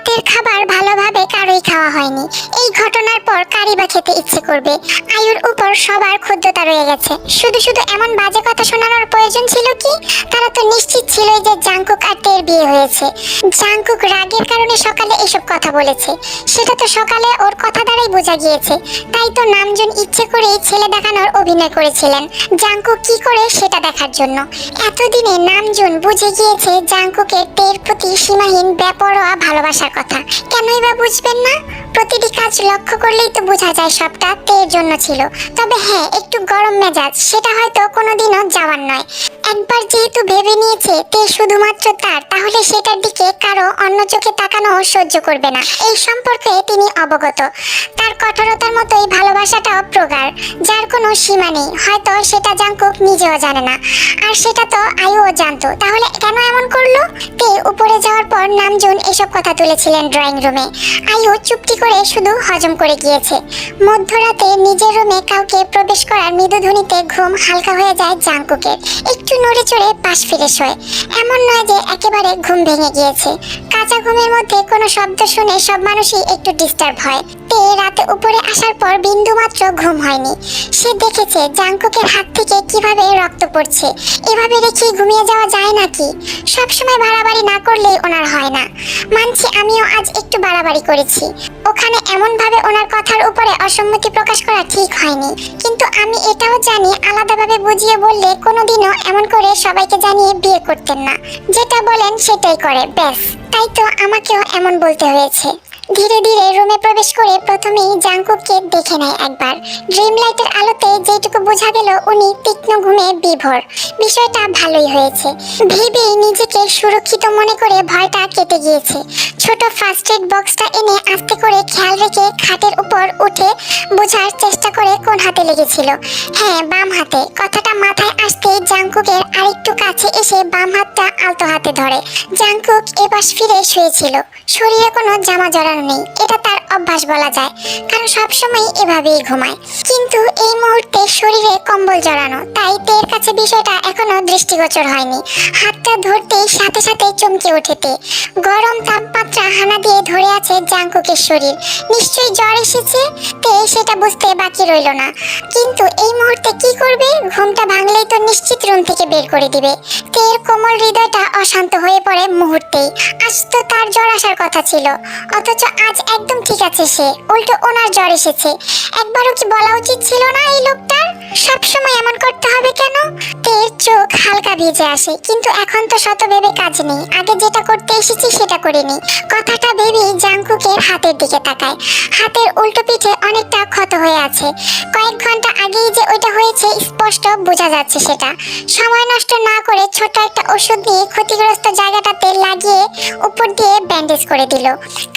রাতের খাবার ভালোভাবে কারোই খাওয়া হয়নি। এই ঘটনার পর কারি বা খেতে ইচ্ছে করবে। আয়ুর উপর সবার ক্ষুব্ধতা রয়ে গেছে। শুধু শুধু এমন বাজে কথা শোনানোর প্রয়োজন ছিল কি? তারা তো নিশ্চিত ছিল যে জাংকুক আর তের বিয়ে হয়েছে। জাংকুক রাগের কারণে সকালে এসব কথা বলেছে, সেটা তো সকালে ওর কথা দ্বারাই বোঝা গিয়েছে। তাই তো নামজুন ইচ্ছে করেই ছেলে দেখানোর অভিনয় করেছিলেন জাংকুক কি করে সেটা দেখার জন্য। এতদিনে নামজুন বুঝে গিয়েছে জাংকুকের তের প্রতি সীমাহীন বেপরোয়া ভালোবাসার কথা। কেনই বা বুঝবেন না? প্রতিটি কাজ লক্ষ্য করলেই তো বোঝা যায় সবটা তের জন্য ছিল। তবে হ্যাঁ, একটু গরম মেজাজ, সেটা হয়তো কোনোদিনও যাওয়ার নয়। একবার যেহেতু ভেবে নিয়েছে তে শুধুমাত্র তার, তাহলে সেটার দিকে কারো অন্য চোখে তাকানো সহ্য করবে না। এই সম্পর্কে তিনি অবগত। তার কঠোরতার মতোই ভালোবাসাটাও প্রগাঢ়, যার কোনো সীমা নেই। হয়তো সেটা জাংকুক নিজেও জানে না, আর সেটা তো আয়ুও জানতো। তাহলে কেন এমন করলো? তে উপরে যাওয়ার পর নামজুন এসব কথা তুলেছিলেন ড্রয়িং রুমে। আয়ু চুপটি করে শুধু হজম করে গিয়েছে। মধ্যরাতে নিজের রুমে কাউকে প্রবেশ করার মৃদু ধ্বনিতে ঘুম হালকা হয়ে যায় জাংকুকের। একটু নড়ে চড়ে পাশ ফিরে শোয়। এমন নয় যে একেবারে ঘুম ভেঙে গিয়েছে। কাঁচা ঘুমের মধ্যে কোনো শব্দ শুনে সব মানুষই একটু ডিস্টার্ব হয়। তে রাতে উপরে আসার পর বিন্দুমাত্র ঘুম হয়নি। সে দেখেছে জাংকুকের হাত থেকে কিভাবে রক্ত পড়ছে। এভাবে রেখে ঘুমিয়ে যাওয়া যায় নাকি? সবসময় বাড়াবাড়ি না করলেই ওনার হয় না। মানছি আমিও আজ একটু বাড়াবাড়ি করেছি। ওখানে এমন ভাবে ওনার কথার উপরে অসম্মতি প্রকাশ করা ঠিক হয়নি। কিন্তু আমি এটাও জানি আলাদাভাবে বুঝিয়ে বললে কোনোদিনও এমন করে সবাইকে জানিয়ে বিয়ে করতেন না। যেটা বলেন সেটাই করে, ব্যাস। তাই তো আমাকেও এমন বলতে হয়েছে। ধীরে ধীরে রুমে প্রবেশ করে প্রথমেই জাংকুককে দেখে নেয় একবার। ড্রিম লাইটের আলোতে যেটুকু বোঝা গেল উনি তীক্ষ্ণ ঘুমে বিভোর। বিষয়টা ভালোই হয়েছে ভেবেই নিজেকে সুরক্ষিত মনে করে ভয়টা কেটে গিয়েছে। ছোট ফার্স্ট এড বক্সটা এনে আস্তে করে খেয়াল রেখে খাটের উপর উঠে বোঝার চেষ্টা করে কোন হাতে লেগেছিল। হ্যাঁ, বাম হাতে। কথাটা মাথায় আসতে জাংকুকের আরেকটু কাছে এসে বাম হাতটা আলতো হাতে ধরে। জাংকুক এপাশ ফিরে শুয়েছিল। শরীরে কোনো জামা জড়ানো নেই। এটা তার অভ্যাস বলা যায়, কারণ সবসময় এভাবেই ঘুমায়। কিন্তু এই মুহূর্তে শরীরে কম্বল জড়ানো, তাই তের কাছে বিষয়টা এখনো দৃষ্টিগোচর হয়নি। হাতটা ধরতেই সাথে সাথে চমকে ওঠে তে। গরম তাপমাত্রা হানা দিয়ে ধরে আছে জাংকুকের শরীর। নিশ্চয়ই জ্বর এসেছে। তে সেটা বুঝতে বাকি রইল না। কিন্তু এই মুহূর্তে কি করবে? ঘুমটা ভাঙলেই তো নিশ্চিত রুম থেকে বের করে দিবে। তের কোমল হৃদয়টা অশান্ত হয়ে পড়ে মুহূর্তেই। আজ তো তার জ্বর আসার কথা ছিল, অথচ আজ একদম ঠিক আছে সে। উল্টো ওনার জ্বর এসেছে। একবারও কি বলা উচিত ছিল না এই লোকটার? সবসময় এমন করতে হবে কেন? তের চোখ হালকা ভিজে আসে। কিন্তু এখন তো শত ভেবে কাজ নেই। আগে যেটা করতে এসেছি সেটা করে নি। কথাটা ভেবেই জাংকুকের হাতের দিকে তাকায়। হাতের উল্টো পিঠে অনেকটা ক্ষত হয়ে আছে। কয়েক ঘন্টা আগেই যে ওইটা হয়েছে স্পষ্ট বোঝা যাচ্ছে সেটা। সময় নষ্ট না করে ছোট একটা ওষুধ নিয়ে ক্ষতিগ্রস্ত জায়গাটাতে লাগিয়ে উপর দিয়ে ব্যান্ডেজ করে দিল।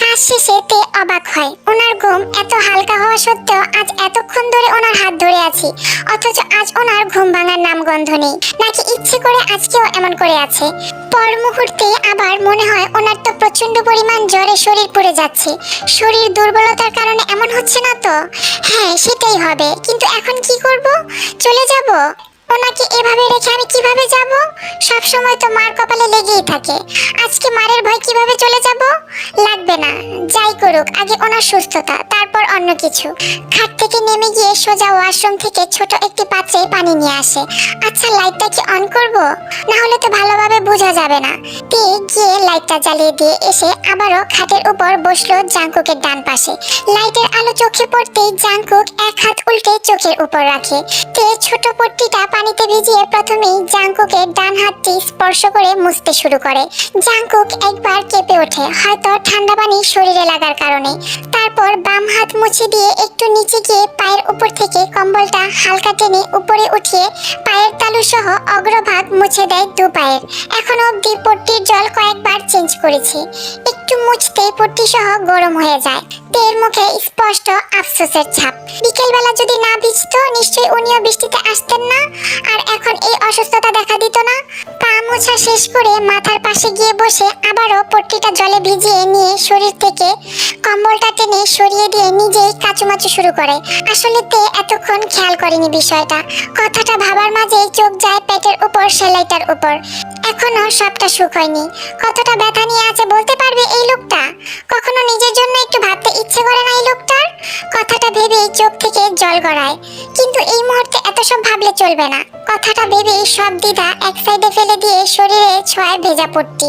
কাজ শেষে তে অবাক হয়। ওনার ঘুম এত হালকা হওয়া সত্ত্বেও আজ এতক্ষণ ধরে ওনার হাত ধরে আছি, অথচ আজ ওনার ঘুম ভাঙার নাম গন্ধ নেই। নাকি ইচ্ছে করে আজকেও এমন করে আছে? পর মুহূর্তে আবার মনে হয় ওনার তো প্রচন্ড পরিমাণ জ্বরে শরীর পুড়ে যাচ্ছে। শরীর দুর্বলতার কারণে এমন হচ্ছে না তো? হ্যাঁ, সেটাই হবে। কিন্তু এখন কি করব? চলে যাব? ওনাকে এভাবে রেখে আমি কিভাবে যাব? সব সময় তো মার কপালে লেগেই থাকে। আজকে মারের ভয় কিভাবে চলে যাব? লাগবে না, যাই করুক, আগে ওনার সুস্থতা, তারপর অন্য কিছু। খাট থেকে নেমে গিয়ে সোজা ওয়াশরুম থেকে ছোট একটি পাত্রে পানি নিয়ে আসে। আচ্ছা, লাইটটা কি অন করব? না হলে তো ভালোভাবে বোঝা যাবে না। তে গিয়ে লাইটটা জ্বালিয়ে দিয়ে এসে আবারও খাটের উপর বসলো জাংকুকের ডান পাশে। লাইটের আলো চোখে পড়তেই জাংকুক এক হাত উল্টে চোখের উপর রাখে। তে ছোট পট্টিটা পানিতে ভিজিয়ে প্রথমেই জাংকুকের ডান হাতটি স্পর্শ করে মুছতে শুরু করে। জাংকুক একবার কেঁপে ওঠে, হয়তো ঠান্ডা পানি শরীরে লাগার কারণে। তারপর বাম হাত মুছে দিয়ে একটু নিচে গিয়ে পায়ের উপর থেকে কম্বলটা হালকা টেনে উপরে উঠিয়ে পায়ের তালু সহ অগ্রভাগ মুছে দেয় দু পায়ের। এখনো অব্দি পট্টির জল কয়েকবার চেঞ্জ করেছে। একটু মুছতেই পট্টি সহ গরম হয়ে যায়। তের মুখে স্পষ্ট আফসোসের ছাপ। বিকেলবেলা যদি না ভিজতো নিশ্চয়ই উনিও বৃষ্টিতে আসতেন না, আর এখন এই অসুস্থতা দেখা দিত না। পা মোছা শেষ করে মাথার পাশে গিয়ে বসে আবারও পট্টিটা জলে ভিজিয়ে নিয়ে শরীর থেকে কম্বলটা টেনে সরিয়ে দিয়ে নিজেই কাচুমাচু শুরু করে। আসলে তে এতক্ষণ খেয়াল করেনি বিষয়টা। কথাটা ভাবার মাঝেই চোখ যায় পেটের উপর সেলাইটার উপর। এখন এখনো সবটা সুখ হয়নি। কতটা ব্যথা নিয়ে আছে বলতে পারবে এই লোকটা? কখনো নিজের জন্য একটু ভাবতে ইচ্ছে করে না এই লোকটার? কথাটা ভেবেই চোখ থেকে জল গড়ায়। কিন্তু এই মুহূর্তে এত সব ভাবলে চলবে না। কথাটা ভেবেই সব দ্বিধা এক সাইডে ফেলে দিয়ে শরীরে ছোঁয়ায় ভেজা পট্টি,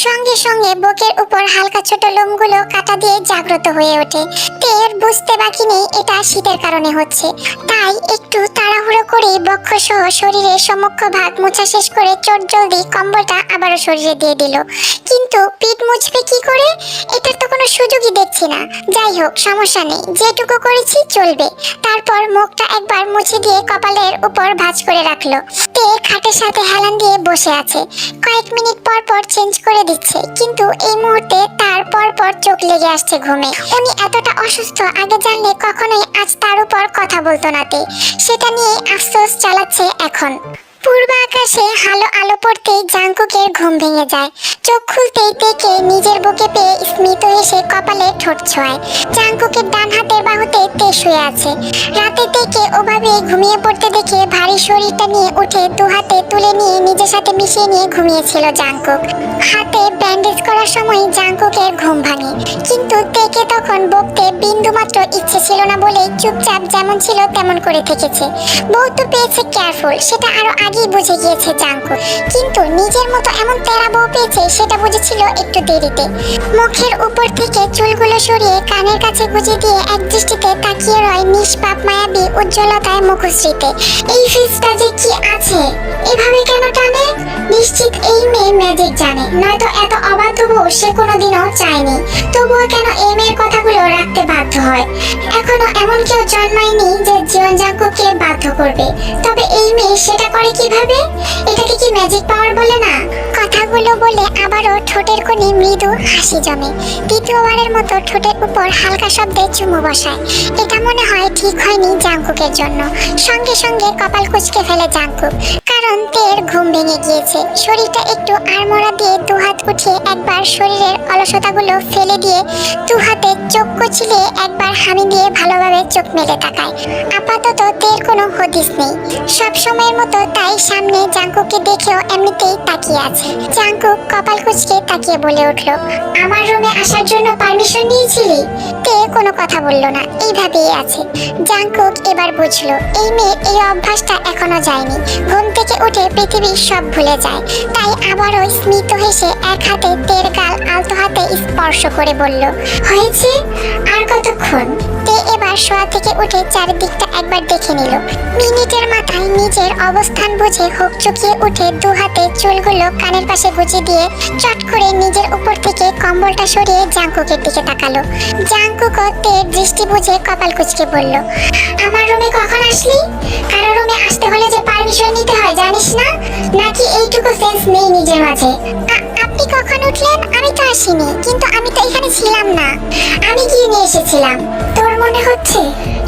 সঙ্গে সঙ্গে বুকের উপর হালকা ছোট লোমগুলো কাটা দিয়ে জাগ্রত হয়ে ওঠে। তের বুঝতে বাকি নেই এটা শীতের কারণে হচ্ছে, তাই একটু তাড়াহুড়ো করে বক্ষ সহ শরীরের সমগ্র ভাগ মোছা শেষ করে চট জলদি কম্বলটা আবারও শরীরে দিয়ে দিল। কিন্তু পিঠ মুছবে কি করে? এটার তো কোনো সুযোগই দেখছি না। যাই হোক, সমস্যা নেই, যেটুকু করেছি চলবে। তারপর মুখটা একবার মুছে দিয়ে কপালের উপর ভাঁজ করে রাখলো। তে খাটের সাথে হেলান দিয়ে বসে আছে। কয়েক মিনিট পর পর চেঞ্জ করে দিচ্ছে, কিন্তু এই মুহূর্তে তার পর পর চোখ লেগে আসছে ঘুমে। উনি এতটা অসুস্থ আগে জানলে কখনোই আজ তার উপর কথা বলতো না তে। সেটা নিয়ে আফসোস চালাচ্ছে এখন। পূর্ব আকাশে হালো আলো পড়তেই জাঙ্কুকের ঘুম ভেঙে যায়। চোখ খুলতেই তেকে নিজের বুকে পেয়ে স্মিত এসে কপালে ঠোঁট ছোঁয়ায়। জাঙ্কুকের ডান হাতের বাহুতে তে শুয়ে আছে। রাতে তেকে ওভাবে ঘুমিয়ে পড়তে দেখে ভারী শরীরটা নিয়ে উঠে দু হাতে তুলে নিয়ে নিজের সাথে মিশিয়ে নিয়ে ঘুমিয়েছিল জাঙ্কুক। হাতে ব্যান্ডেজ করার সময় জাঙ্কুকের ঘুম ভাঙে, কিন্তু তেকে তখন বকতে বিন্দুমাত্র ইচ্ছে ছিল না বলেই চুপচাপ যেমন ছিল তেমন করে থেকেছে। বউ তো পেয়েছে কেয়ারফুল, সেটা আরো আগেই বুঝে গিয়েছে জাঙ্কুক, কিন্তু নিজের মতো এমন তেরা বউ পেয়েছে সেটা বুঝেছিল একটু দেরিতে। মুখের উপর থেকে চুলগুলো সরিয়ে কানের কাছে গুজে দিয়ে এক দৃষ্টিতে তাকিয়ে রয় নিষ্পাপ মায়াবী উজ্জ্বলতায় মুখশ্রীতে। এই ফিসটা যে কি আছে, এভাবে কেন টানে? নিশ্চিত এই মেয়ে ম্যাজিক জানে, নয়তো এত অবাধ্য বউ সে কোনোদিনও চায়নি। তবুও কেন এই মেয়ের কথাগুলো রাখতে বাধ্য হয়? এখনো এমন কেউ জন্মায়নি যে জীবন জাঙ্কুককে বাধ্য করবে। তবে এই মেয়ে সেটা করে কিভাবে? এটাকে কি ম্যাজিক পাওয়ার বলে না? কথাগুলো বলে আবারও ঠোঁটের কোণে মৃদু হাসি জমে। দ্বিতীয়বারের মতো ঠোঁটের উপর হালকা শব্দে চুমু বসায়। এটা মনে হয় ঠিক হয়নি জাঙ্কুকের জন্য। সঙ্গে সঙ্গে কপাল কুঁচকে ফেলে জাঙ্কুক, কারণ তের ঘুম ভেঙে গিয়েছে। শরীরটা একটু আড়মোড়া দিয়ে দুহাত উঠিয়ে একবার শরীরের অলসতাগুলো ফেলে দিয়ে দু হাতে চোখ কচিলে একবার হামি দিয়ে ভালোভাবে চোখ মেলে তাকায়। আপাতত তের কোনো হদিস নেই, সব সময়ের মতো তাই সামনে জাঙ্কুককে দেখেও এমনিতেই তাকিয়ে আছে। জাঙ্কুক কপাল কুঁচকে তাকিয়ে বলে উঠলো, আমার রুমে আসার জন্য পারমিশন নিয়েছিলি? তে কোনো কথা বলল না, এইভাবেই আছে। জাঙ্কুক এবার বুঝলো এই মেয়ের এই অভ্যাসটা এখনো যায়নি। ঘুম থেকে উঠে পৃথিবীর সব ভুলে যায়। তাই আবারও স্মিত হেসে এক হাতে তের গাল আলতো হাতে স্পর্শ করে বলল, হয়েছে, আর কতক্ষণ? তে এবার শোয়া থেকে উঠে চারিদিকটা একবার দেখে নিল। মিনিটের মাথায় নিজের অবস্থান বুঝে হোক চুকিয়ে উঠে দু হাতে চুলগুলো কানের পাশে গুজে দিয়ে চট করে নিজের উপর থেকে কম্বলটা সরিয়ে জাঙ্কুকের দিকে তাকালো। জাঙ্কুকও তের দৃষ্টি বুঝে কপাল কুঁচকে বলল, আমার রুমে কখন আসলি? কারো রুমে আসতে হলে যে পারমিশন নিতে হয় জানিস না? নাকি এইটুকু সেন্স নেই নিজের মাঝে? আপনি কখন উঠলেন? আমি তো আসিনি, কিন্তু আমি তো এখানে ছিলাম না। আমি গিয়ে নিয়ে এসেছিলাম। তোর মনে হচ্ছে?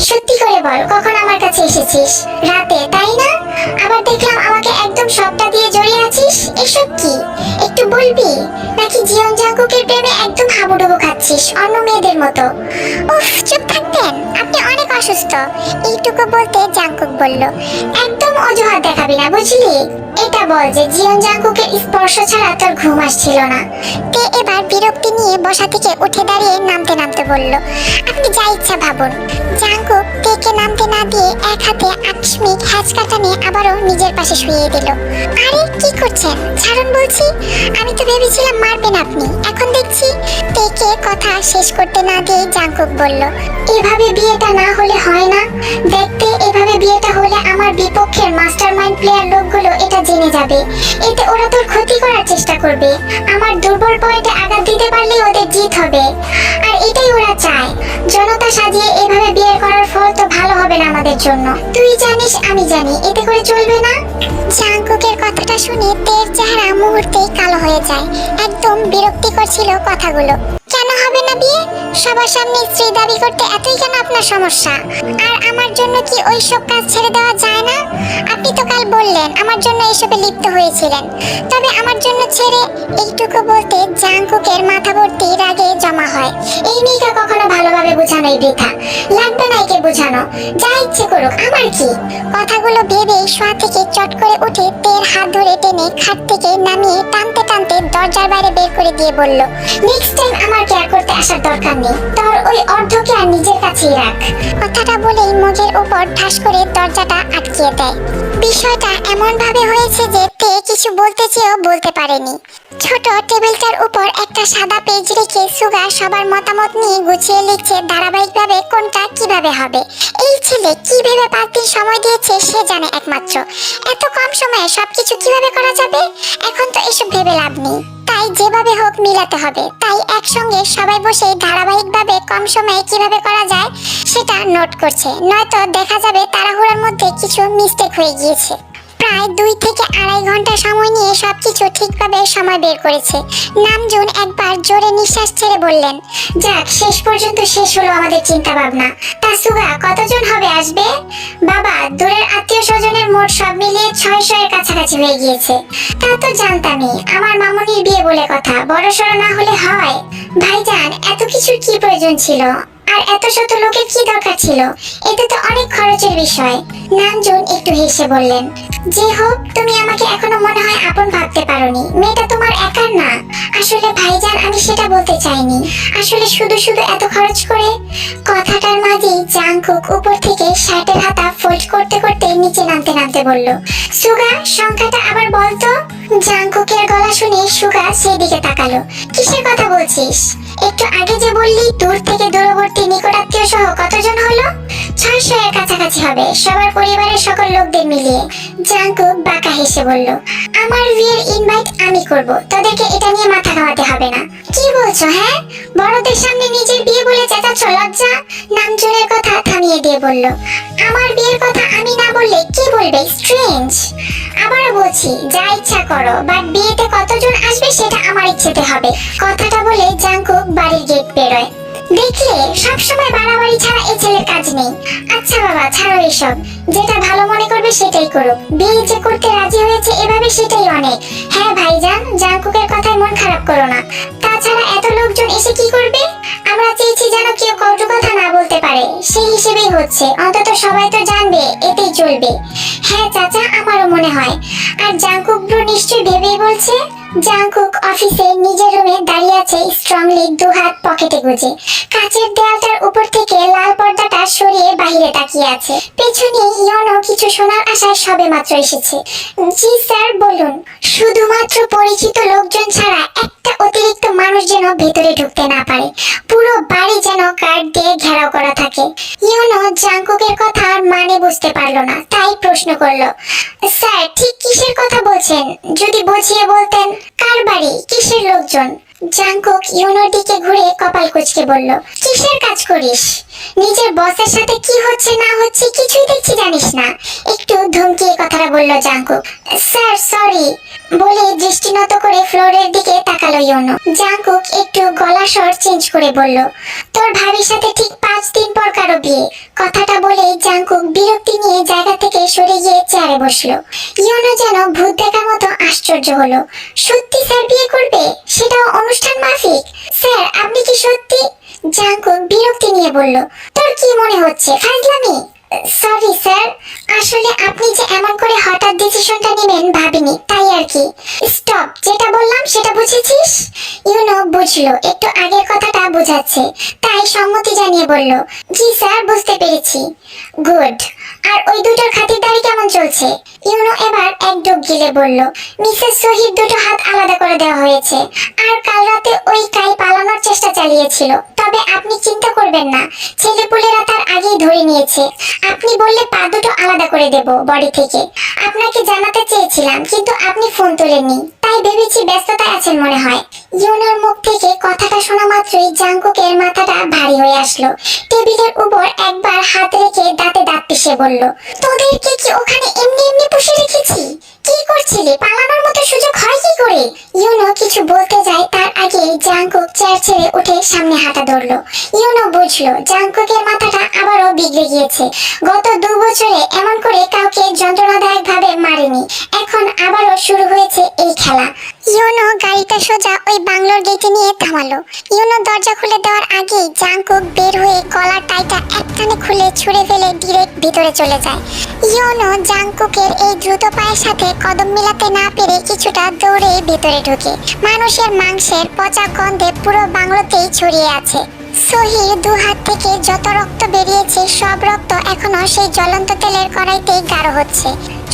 সত্যি করে বল, কখন আমার কাছে এসেছিস? রাতে, তাই না? আবার দেখলাম আমাকে একদম সবটা দিয়ে জড়িয়ে আছিস। এসব কি একটু বলবি? নাকি জীবন জাঙ্কুকের প্রেমে একদম হাবুডুবু খাচ্ছিস অন্য মেয়েদের মতো? উফ, চুপ থাকতেন, আপনি অনেক অসুস্থ। এইটুকু বলতে জাঙ্কুক বলল, একদম অজুহাত দেখাবি না, বুঝলি? এটা বল যে জীবন জাঙ্কুকের স্পর্শ ছাড়া তোর ঘুম আসছিল না। তে এবার বিরক্তি নিয়ে বসা থেকে উঠে দাঁড়িয়ে নামতে নামতে বলল, আপনি যা ইচ্ছা ভাবুন। জাঙ্কুক তেকে নামতে না দিয়ে এক হাতে আকস্মিক হ্যাচকাটা নিয়ে আবারও নিজের পাশে শুইয়ে দিল। আরে কি করছেন? ছাড়ুন বলছি। আমি তো ভেবেছিলাম মারবেন আপনি, এখন দেখছি। তেকে কথা শেষ করতে না দিয়ে জাঙ্কুক বলল, এভাবে বিয়েটা না হলে হয় না? দেখতে এভাবে বিয়েটা হলে আমার বিপক্ষের মাস্টারমাইন্ড প্লেয়ার লোকগুলো এটা জেনে যাবে। এতে ওরা তোর ক্ষতি করার চেষ্টা করবে। আমার দুর্বল পয়েন্টে আঘাত দিতে পারলে ওদের জিত হবে, আর এটাই ওরা চায়। জনতা সাজিয়ে এভাবে বিয়ে করার ফল তো ভালো হবে না আমাদের জন্য। তুই জানিস, আমি জানি, এতে করে চলবে না। জাঙ্কুকের কথাটা শুনে তের চেহারা মুহূর্তেই কালো হয়ে যায়। একদম বিরক্তিকর ছিল কথাগুলো। কেন হবে না বিয়ে? সবার সামনে স্ত্রী দাবি করতে এতই কেন আপনার সমস্যা? আর আমার জন্য কি ওই সব কাজ ছেড়ে দেওয়া যায় না? আপনি তো কাল বললেন আমার জন্য এসবে লিপ্ত হয়েছিলেন, তবে আমার জন্য ছেড়ে এইটুকু বলতে জাংকুকের মাথা ভর্তি রাগে জমা হয়। এই মেয়েকে কখনো ভালোভাবে বোঝানোই বৃথা, লাগবে না একে বোঝানো, যা ইচ্ছে করুক, আমার কি। কথাগুলো ভেবে শোয়া থেকে চট করে উঠে তের হাত ধরে টেনে খাট থেকে নামিয়ে টানতে টানতে দরজার বাইরে বের করে দিয়ে বলল, নেক্সট টাইম আমার কেয়ার করতে আসার দরকার নেই, তোর ওই অর্ধকে আর নিজের কাছেই রাখ। কথাটা বলেই মগের উপর ঠাস করে দরজাটা আটকিয়ে দেয়। বিষয়টা এমন ভাবে হয়েছে যে তে কিছু বলতে চেয়েও বলতে পারেনি। ছোট টেবিলটার উপর একটা সাদা পেজ রেখে সুগা সবার মতামত নিয়ে গুছিয়ে লিখছে ধারাবাহিকভাবে কোনটা কিভাবে হবে। এই ছেলে কি ভেবে 5 দিন সময় দিয়েছে সে জানে একমাত্র। এত কম সময়ে সবকিছু কিভাবে করা যাবে? এখন তো এসব ভেবে লাভ নেই, তাই যেভাবে হোক মিলাতে হবে। তাই একসঙ্গে সবাই বসে ধারাবাহিকভাবে কম সময়ে কিভাবে করা যায় সেটা নোট করছে, নয়তো দেখা যাবে তাড়াহুড়োর মধ্যে কিছু মিস্টেক হয়ে গিয়েছে। প্রায় 2 থেকে 2.5 ঘন্টা সময় নিয়ে সবকিছু ঠিকভাবে সময় বের করেছে। নামজুন একবার জোরে নিঃশ্বাস ছেড়ে বললেন, যাক, শেষ পর্যন্ত শেষ হলো আমাদের চিন্তা ভাবনা। তা সুগা, কতজন হবে আসবে? বাবা, দূরের আত্মীয় স্বজনের মোট সব মিলিয়ে 600 এর কাছাকাছি হয়ে গিয়েছে। তা তো জানতামই, আমার মামুনির বিয়ে বলে কথা, বড়সড় না হলে হয়? ভাইজান, এত কিছুর কি প্রয়োজন ছিল? আর এত শত লোকের কি দরকার ছিল? এতে তো অনেক খরচের বিষয়। নামজুন একটু হেসে বললেন, যে হোক, তুমি আমাকে এখনো মনে হয় আপন ভাবতে পারোনি। মেয়েটা তোমার একার না। আসলে ভাইজান, আমি সেটা বলতে চাইনি। আসলে শুধু শুধু এত খরচ করে। কথাটার মাঝেই জাংকুক উপর থেকে শার্টের হাতা ফোল্ড করতে করতে নিচে নামতে নামতে বলল, সুগা, সংখ্যাটা আবার বলতো। জাংকুকের গলা শুনে সুগা সেদিকে তাকালো। কিসের কথা বলছিস? একটু আগে যে বললি দূর থেকে দূরবর্তী নিকটাত্মীয় সহ কতজন হলো? 600 এর কাছাকাছি হবে, সবার পরিবারের সকল লোকদের মিলিয়ে। জাংকুক বাঁকা হেসে বলল, আমার বিয়ের ইনভাইট আমি করব, তোদেরকে এটা নিয়ে মাথা ঘামাতে হবে না। কি বলছো? হ্যাঁ, বড়দের সামনে নিজের বিয়ে বলে চেঁচাচ্ছ, লজ্জা? নামজুনের কথা থামিয়ে দিয়ে বলল, আমার বিয়ের কথা আমি না বললে কি বলবে? স্ট্রেঞ্জ। আবারও বলছি, যা ইচ্ছা করো, বাট বিয়েতে কতজন আসবে সেটা আমার ইচ্ছেতে হবে। কথাটা বলে জাংকুক বাড়ির গেট বেরোয়। দেখলে, সবসময় বাড়াবাড়ি ছাড়া এই ছেলের কাজ নেই। আচ্ছা বাবা, ছাড়ো এসব, যেটা ভালো মনে করবে সেটাই করুক। বিয়ে যে করতে রাজি হয়েছে এভাবে, সেটাই অনেক। হ্যাঁ ভাইজান, জাংকুকের কথায় মন খারাপ করো না। তাছাড়া এত লোকজন এসে কি করবে? আমরা চেয়েছি যেন কেউ কটু কথা না বলতে পারে, সেই হিসেবেই হচ্ছে। অন্তত সবাই তো জানবে, এতেই চলবে। হ্যাঁ চাচা, আমারও মনে হয়। আর জাংকুক ব্রো নিশ্চয়ই ভেবেই বলছে। জাংকুক অফিসে নিজের রুমে দাঁড়িয়ে আছে, স্ট্রংলি 2 হাত পকেটে গুজে। কাচের দেয়ালটার উপর থেকে লাল পর্দাটা সরিয়ে বাইরে তাকিয়ে আছে। পেছনে ইয়নো কিছু শোনার আশায় সবেমাত্র এসেছে। জি স্যার, বলুন। শুধুমাত্র পরিচিত লোকজন ছাড়া একটা অতিরিক্ত মানুষ যেন ভেতরে ঢুকতে না পারে। পুরো বাড়ি যেন গার্ড দিয়ে ঘেরাও করা থাকে। ইয়নো জাংকুকের কথা মানে বুঝতে পারলো না, তাই প্রশ্ন করলো, স্যার ঠিক কিসের কথা বলছেন? যদি বুঝিয়ে বলতেন। কার বাড়ি, কিসের লোকজন? জাংকুক ইয়নোর দিকে ঘুরে কপাল কুঁচকে বলল, কিসের কাজ করিস? নিজের বসের সাথে কি হচ্ছে না হচ্ছে কিছুই দেখছি জানিস না? একটু ধমকিয়ে কথাটা বলল জাংকুক। স্যার সরি বলে দৃষ্টি নত করে ফ্লোরের দিকে তাকালো ইয়নো। জাংকুক একটু গলা স্বর চেঞ্জ করে বলল, তোর ভাবির সাথে ঠিক 5 দিন পর কারো বিয়ে। কথাটা বলে জাংকুক বিরক্তি নিয়ে জায়গা থেকে সরে গিয়ে চেয়ারে বসলো। ইয়নো যেন ভূত দেখার মতো আশ্চর্য হলো। সত্যি স্যার বিয়ে করবে, সেটাও অনুষ্ঠান মাফিক? স্যার আপনি কি সত্যি? জাংকুক বিরক্তি নিয়ে বলল, তোর কি মনে হচ্ছে, ফাজলামি? সরি স্যার, আসলে আপনি যে এমন করে হঠাৎ ডিসিশনটা নেবেন ভাবিনি, তাই আর কি। স্টপ, যেটা বললাম সেটা বুঝেছিস? ইউনো বুঝলো, একটু আগের কথাটা বোঝাচ্ছে, তাই সম্মতি জানিয়ে বলল, জি স্যার, বুঝতে পেরেছি। গুড। আর ওই দুটোর খাতিরদারি কেমন চলছে? ইউনো এবার এক ডুব গিলে বলল, মিসেস শহীদ 2টো হাত আলাদা করে দেওয়া হয়েছে। আর কাল রাতে ওই কাই পালানোর চেষ্টা চালিয়েছিল, তবে আপনি চিন্তা করবেন না, ছেলেপুলেরা তার আগেই ধরে নিয়েছে। আপনি বললে পা দুটো আলাদা করে দেব বডি থেকে। আপনাকে জানাতে চেয়েছিলাম, কিন্তু আপনি ফোন তোলেননি, তাই ভেবেছি ব্যস্ততায় আছেন মনে হয়। ইউনোর মুখ থেকে কথাটা শোনা মাত্রই জাংকুকের মাথাটা ভারী হয়ে আসলো। টেবিলের উপর একবার হাত রেখে দাঁতে দাঁত পিষে বলল, তোদেরকে কি ওখানে এমনি এমনি পুষে রেখেছি? কি করছিলি? পালানোর মতো সুযোগ হয় কি করে? করে ইউনো কিছু বলতে যায় তার আগে জাংকুক চেয়ার ছেড়ে উঠে সামনে হাঁটা ধরলো। ইউনো বুঝলো জাংকুকের মাথাটা আবারও বিগড়ে গিয়েছে। গত 2 বছরে এমন করে কাউকে যন্ত্রণাদায়ক ভাবে মারেনি, এখন আবারও শুরু হয়েছে এই খেলা। ইউনো গাড়িটা সোজা ওই বাংলোর গেটে নিয়ে থামালো। ইউনো দরজা খুলে দেওয়ার আগেই জাংকুক বের হয়ে গলার টাইটা একটানে খুলে ছুঁড়ে ফেলে ডিরেক্ট ভিতরে চলে যায়। ইউনো জাংকুকের এই দ্রুত পায়ের সাথে কদম মিলাতে না পেরে কিছুটা দৌড়ে ভেতরে ঢুকে। মানুষের মাংসের পচা গন্ধে পুরো বাংলোতেই ছড়িয়ে আছে। সহির 2 হাত থেকে যত রক্ত বেরিয়েছে সব রক্ত এখনো সেই জ্বলন্ত তেলের কড়াইতেই গাঢ় হচ্ছে।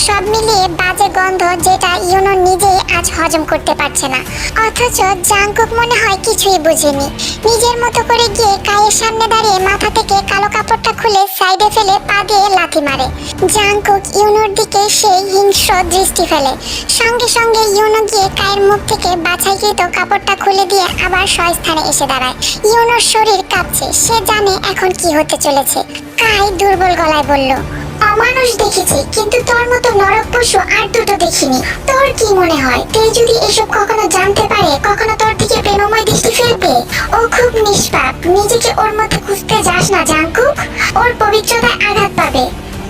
সব মিলিয়ে বাজে গন্ধ যেটা ইউনো নিজেই আজ হজম করতে পারছে না। অথচ জাংকুক মনে হয় কিছুই বুঝেনি। নিজের মতো করে গিয়ে কায়ের সামনে দাঁড়িয়ে মাথা থেকে কালো কাপড়টা খুলে সাইডে ফেলে পা দিয়ে লাথি মারে। জাংকুক ইউনোর দিকে সেই হিংস্র দৃষ্টি ফেলে। সঙ্গে সঙ্গে ইউনো গিয়ে কায়ের মুখ থেকে বাছাইকৃত কাপড়টা খুলে দিয়ে আবার স্বস্থানে এসে দাঁড়ায়। ইউনোর শরীর কাঁপছে, সে জানে এখন কি হতে চলেছে। কাই দুর্বল গলায় বলল, অমানুষ দেখেছি, কিন্তু তোর মতো নরক পশু আর দুটো দেখিনি। তোর কি মনে হয় তে যদি এসব কখনো জানতে পারে কখনো তোর দিকে প্রেমময় দৃষ্টি ফেলবে? ও খুব নিষ্পাপ, নিজেকে ওর মধ্যে খুঁজতে যাস না জাংকুক, ওর পবিত্রতায় আঘাত পাবে।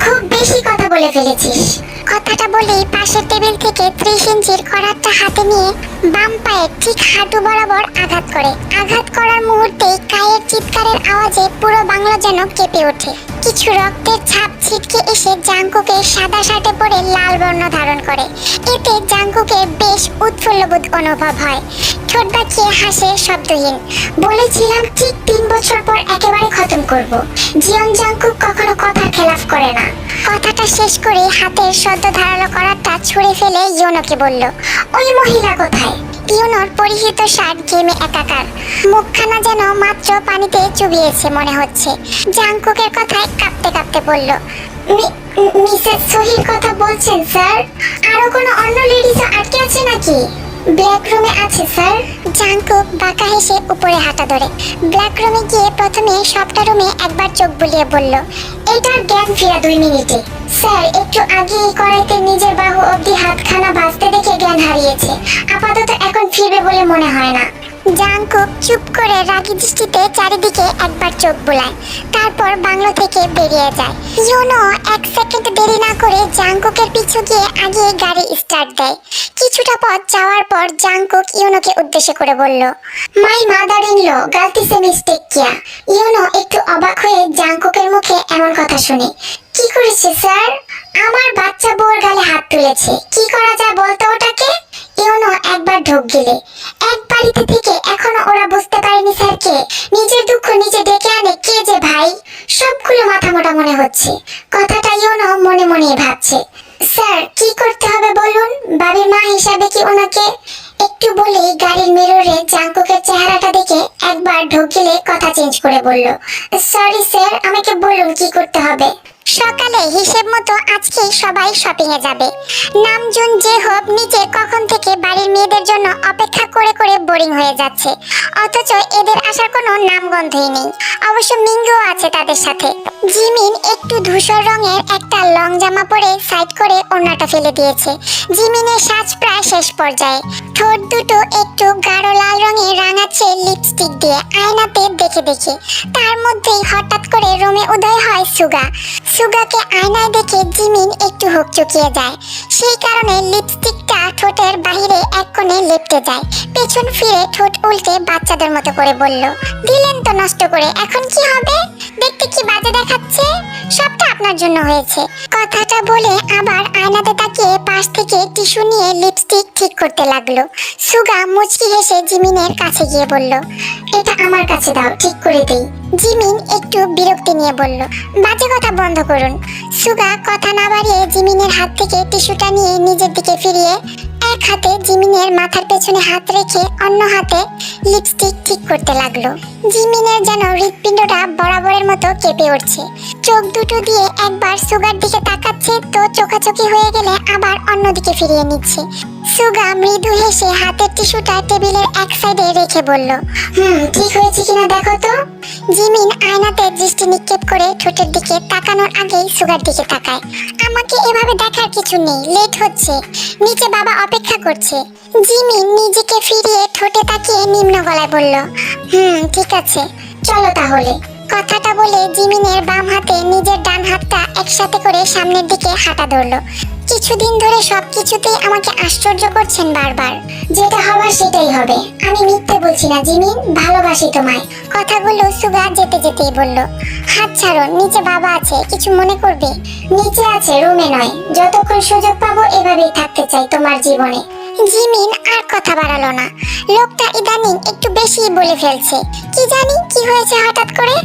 খুব বেশি কথা বলে ফেলেছিস। কথাটা বলেই পাশের টেবিল থেকে 30 ইঞ্চির করাতটা হাতে নিয়ে বাম পায়ে ঠিক হাঁটু বরাবর আঘাত করে। আঘাত করার মুহূর্তেই কায়ের চিৎকারের আওয়াজে পুরো বাংলা যেন কেঁপে ওঠে। কিছু রক্তের ছাপ ছিটকে এসে জাংকুকের সাদা শার্টে পরে লাল বর্ণ ধারণ করে। এতে জাংকুকের বেশ উৎফুল্লবোধ অনুভব হয়। ঠোঁট বাঁকিয়ে হাসে শব্দহীন। বলেছিলাম ঠিক 3 বছর পর একেবারে খতম করব। জিয়ন জাংকুক কখনো কথার খেলাফ করে না। কথাটা শেষ করে হাতের সদ্য ধারালো করাতটা ছুঁড়ে ফেলে ইউনোকে বলল, ওই মহিলা কোথায়? ইউনোর পরিহিত শার্ট ঘেমে একাকার, মুখখানা যেন মাত্র পানিতে চুবিয়েছে মনে হচ্ছে। জাংকুকের কথায় কাঁপতে কাঁপতে বলল, মিসেস সহির কথা বলছেন স্যার? আরো কোনো অন্য লেডিস আটকে আছে নাকি? ব্ল্যাক রুমে আছে স্যার। জাংকুক বাঁকা হেসে উপরে হাঁটা ধরে ব্ল্যাক রুমে গিয়ে প্রথমে সবটা রুমে একবার চোখ বুলিয়ে বলল, এটার জ্ঞান ফেরা 2 মিনিটে। স্যার একটু আগে এই কড়াইতে নিজের বাহু অবধি হাতখানা ভাজতে দেখে জ্ঞান হারিয়েছে, আপাতত এখন ফিরবে বলে মনে হয় না। জাংকুক চুপ করে রাগী দৃষ্টিতে চারিদিকে একবার চোখ বুলায়, তারপর বাংলো থেকে বেরিয়ে যায়। ইউনো 1 সেকেন্ড দেরি না করে জাংকুকের পিছু গিয়ে আগে গাড়ি স্টার্ট দেয়। কিছুটা পথ যাওয়ার পর জাংকুক ইউনোকে উদ্দেশ্য করে বলল, মাই মাদার ইন ল গালতি সে মিস্টেক কিয়া। ইউনো একটু অবাক হয়ে জাংকুকের মুখে এমন কথা শুনে, কি করেছে স্যার? আমার বাচ্চা বউর গালে হাত তুলেছে, কি করা যায় বলতো ওটাকে? ইউনো একবার ঢোক গেলে, এক বাড়িতে থেকে এখনো ওরা বুঝতে পারেনি স্যারকে নিজের দুঃখ নিজে ডেকে আনে কে যে ভাই। সবগুলো মাথা মোটা মনে হচ্ছে। কথাটা ইউনো মনে মনে ভাবছে। স্যার কি করতে হবে বলুন? বাবির মা হিসাবে কি ওনাকে? একটু বলেই গাড়ির মিররে জাংকুকের চেহারাটা দেখে একবার ঢোক গেলে কথা চেঞ্জ করে বলল, সরি স্যার, আমাকে বলুন কি করতে হবে। সকালে হিসেব মতো আজকে সবাই শপিং এ যাবে। নামজুন যে হোক নিচে কখন থেকে বাড়ির মেয়েদের জন্য অপেক্ষা করে করে বোরিং হয়ে যাচ্ছে, অথচ এদের আসার কোনো নামগন্ধই নেই। অবশ্য মিঙ্গুও আছে তাদের সাথে। জিমিন একটু ধূসর রঙের একটা লং জামা পরে সাইড করে ওড়নাটা ফেলে দিয়েছে। জিমিনের সাজ প্রায় শেষ পর্যায়ে। ঠোঁট দুটো একটু গাঢ় লাল রঙে রাঙাচ্ছে লিপস্টিক দিয়ে আয়নাতে দেখে দেখে। তার মধ্যেই হঠাৎ করে রুমে উদয় হয় সুগা। সুগাকে আয়নায় দেখে জিমিন একটু হকচকিয়ে যায়। সেই কারণে লিপস্টিকটা ঠোঁটের বাহিরে এক কোণে লেপটে যায়। পেছন ফিরে ঠোঁট উল্টে বাচ্চাদের মতো করে বলল, দিলেন তো নষ্ট করে, এখন কি হবে? দেখতে কি বাজে দেখাচ্ছে? সবটা আপনার জন্য হয়েছে। কথাটা বলে আবার আয়নাতে তাকিয়ে পাশ থেকে টিস্যু নিয়ে লিপস্টিক ঠিক করতে লাগলো। সুগা মুচকি হেসে জিমিনের কাছে গিয়ে বলল, এটা আমার কাছে দাও, ঠিক করে দেই। জিমিন একটু বিরক্তি নিয়ে বলল, বাজে কথা বন্ধ করুন। সুগা কথা না বাড়িয়ে জিমিনের হাত থেকে টিস্যুটা নিয়ে নিজের দিকে ফিরিয়ে এক হাতে জিমিনের মাথার পেছনে হাত রেখে অন্য হাতে লিপস্টিক ঠিক করতে লাগলো। জিমিনের যেন হৃৎপিণ্ডটা বরাবরের মতো কেঁপে উঠছে। চোখ দুটো দিয়ে একবার সুগার দিকে তাকাচ্ছে, তো চোখাচোখি হয়ে গেলে আবার অন্যদিকে ফিরিয়ে নিচ্ছে। সুগা মৃদু হেসে হাতের টিস্যুটা টেবিলের এক সাইডে রেখে বলল, ঠিক হয়েছে কিনা দেখো তো। জিমিন আয়নাতে দৃষ্টি নিক্ষেপ করে ঠোঁটের দিকে তাকানোর আগেই সুগার দিকে তাকায়। আমাকে এভাবে দেখার কিছু নেই, লেট হচ্ছে, নিচে বাবা অপেক্ষা করছে। জিমিন নিজেকে ফিরিয়ে ঠোঁটে তাকিয়ে নিম্ন গলায় বলল, ঠিক আছে, চলো তাহলে। কথাটা বলে জিমিনের বাম হাতে নিজের ডান হাতটা একসাথে করে সামনের দিকে হাঁটা ধরলো। কিছুদিন ধরে সবকিছুতেই আমাকে আশ্চর্য করছেন বারবার। যেটা হবার সেটাই হবে, আমি মিথ্যে বলছি না জিমিন, ভালোবাসি তোমায়। কথাগুলো সুগা যেতে যেতেই বলল, হাত ছাড়ো, নিচে বাবা আছে, কিছু মনে করবে। নিচে আছে, রুমে নয়। যতক্ষণ সুযোগ পাবো এভাবেই থাকতে চাই তোমার জীবনে। জিমিন আর কথা বাড়ালো না। লোকটা ইদানিং একটু বেশি বলে ফেলছে। কি জানি কি হয়েছে হঠাৎ করে।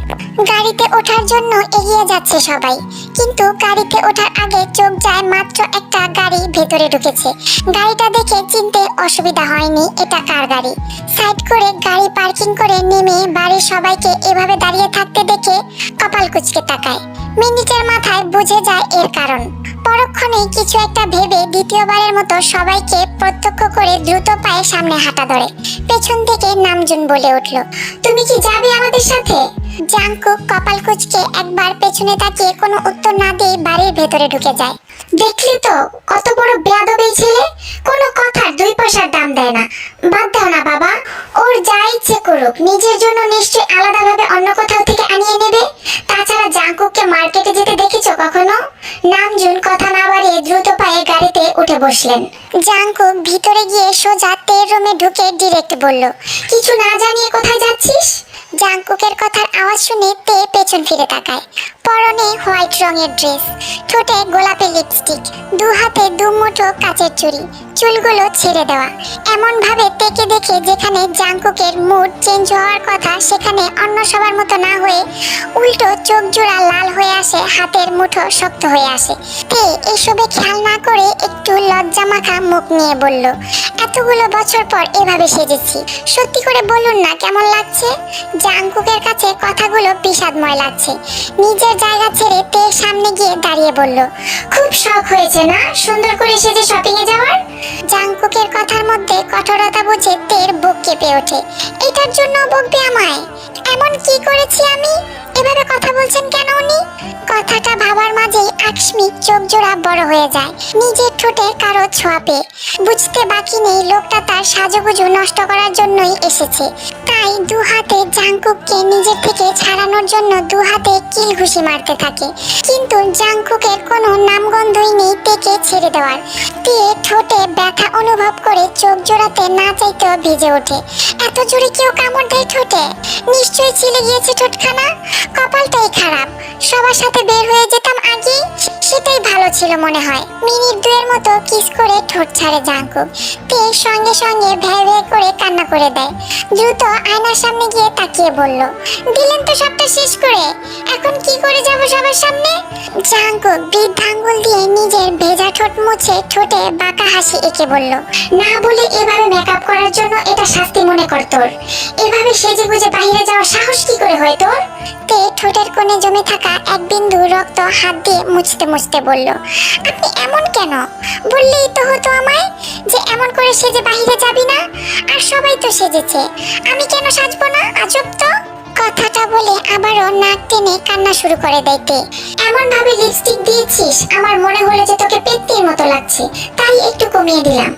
গাড়িতে ওঠার জন্য এগিয়ে যাচ্ছে সবাই, কিন্তু গাড়িতে ওঠার আগে চোখ যায় মাত্র একটা গাড়ি ভেতরে ঢুকেছে। গাড়িটা দেখে চিনতে অসুবিধা হয়নি এটা কার গাড়ি। সাইড করে গাড়ি পার্কিং করে নেমে বাড়ির সবাইকে এভাবে দাঁড়িয়ে থাকতে দেখে কপাল কুঁচকে তাকায়। মিনিটের মাথায় বুঝে যায় এর কারণ। পরক্ষণেই কিছু একটা ভেবে দ্বিতীয়বারের মতো সবাইকে প্রত্যক্ষ করে দ্রুত পায়ে সামনে হাঁটা ধরে। পেছন থেকে নামজুন বলে উঠল, তুমি কি যাবে আমাদের সাথে? জাংকুক কপাল কুঁচকে একবার পেছনে তাকিয়ে কোনো উত্তর না দিয়ে বাড়ির ভেতরে ঢুকে যায়। দেখলি তো কত বড় বেয়াদব এই ছেলে, কোনো কথার 2 পয়সার দাম দেয় না। বাদ দাও না বাবা, ওর যা ইচ্ছে করুক, নিজের জন্য নিশ্চয়ই আলাদাভাবে অন্য কোথাও থেকে আনিয়ে নেবে। তাছাড়া জাংকুককে মার্কেটে যেতে দেখেছো কখনো? নামজুন কথা না বাড়িয়ে দ্রুত পায়ে গাড়িতে উঠে বসলেন। জাংকুক ভিতরে গিয়ে সোজা তের রুমে ঢুকে ডিরেক্ট বলল, কিছু না জানিয়ে কোথায় যাচ্ছিস? জাংকুকের কথার আওয়াজ শুনে তে পেছন ফিরে তাকায়। পরনে হোয়াইট রঙের ড্রেস, ঠোঁটে গোলাপি লিপস্টিক, 2 হাতে 2 মুঠো কাচের চুড়ি, চুলগুলো ছেড়ে দেওয়া। এমন ভাবে তেকে দেখে যেখানে জাংকুকের মুড চেঞ্জ হওয়ার কথা সেখানে অন্য সবার মতো না হয়ে উল্টো চোখ জোড়া লাল হয়ে আসে, হাতের মুঠো শক্ত হয়ে আসে। তে এসবে খেয়াল না করে একটু লজ্জা মাখা মুখ নিয়ে বলল, এতগুলো বছর পর এভাবে সেজেছি, সত্যি করে বলুন না কেমন লাগছে? জাংকুকের কাছে কথাগুলো বিষাদময় লাগছে। নিজের জায়গা ছেড়ে তে সামনে গিয়ে দাঁড়িয়ে বলল, খুব শখ হয়েছে না সুন্দর করে সেজে শপিং এ যাওয়ার? জাংকুকের কথার মধ্যে কঠোরতা বুঝে তের বুক কেঁপে ওঠে। এটার জন্য বকবে আমায়? এমন কি করেছি আমি? এভাবে কথা বলছেন কেন উনি? কথাটা ভাবার মাঝেই আকস্মিক চোখ জোড়া বড় হয়ে যায় নিজের ঠোঁটে কারো ছোঁয়া পেয়ে। বুঝতে বাকি নেই লোকটা তার সাজুগুজু নষ্ট করার জন্যই এসেছে। তাই 2 হাতে জাংকুককে নিজের থেকে ছাড়ানোর জন্য 2 হাতে কিল ঘুষি মারতে থাকে। কিন্তু জাংকুকের কোনো নামগন্ধই নেই তেকে ছেড়ে দেওয়ার। তে ঠোঁটে ব্যথা অনুভব করে চোখ জোড়াতে না চাইতেও ভিজে ওঠে। এত জোরে কেউ কামড় দেয় ঠোঁটে? নিশ্চয়ই ছিলে গিয়েছে ঠোঁটখানা। কপালটাই খারাপ, সবার সাথে বের হয়ে যেতাম আগেই, সেটাই ভালো ছিল মনে হয়। মিনিট 2 মতো কিস করে ঠোঁট ছাড়ে জাংকুক। তে সঙ্গে সঙ্গে ভ্যাঁ ভ্যাঁ করে কান্না করে দেয়। দ্রুত আয়নার সামনে গিয়ে তাকিয়ে বলল, দিলেন তো সবটা শেষ করে, এখন কি করে যাব সবার সামনে? জাংকুক বৃদ্ধাঙ্গুল দিয়ে নিজের ভেজা ঠোঁট মুছে ঠোঁটে বাঁকা হাসি এঁকে বলল, না বলে এভাবে মেকআপ করার জন্য এটা শাস্তি মনে কর তোর। এভাবে সেজে গুজে বাইরে যাওয়ার সাহস কি করে হয় তোর? তে ঠোঁটের কোণে জমে থাকা এক বিন্দু রক্ত হাত দিয়ে মুছতে মুছতে বলল, আপনি এমন কেন? বললেই তো হতো আমায় যে এমন করে সেজে বাইরে যাবি না। আর সবাই তো সেজেছে, আমি কেন সাজবো না? আজব তো। কথাটা বলে আবারও নাক টেনে কান্না শুরু করে দেয় তে। এমন ভাবে লিপস্টিক দিয়েছিস আমার মনে হলো যে তোকে পেত্তির মতো লাগছে, তাই একটু কমিয়ে দিলাম।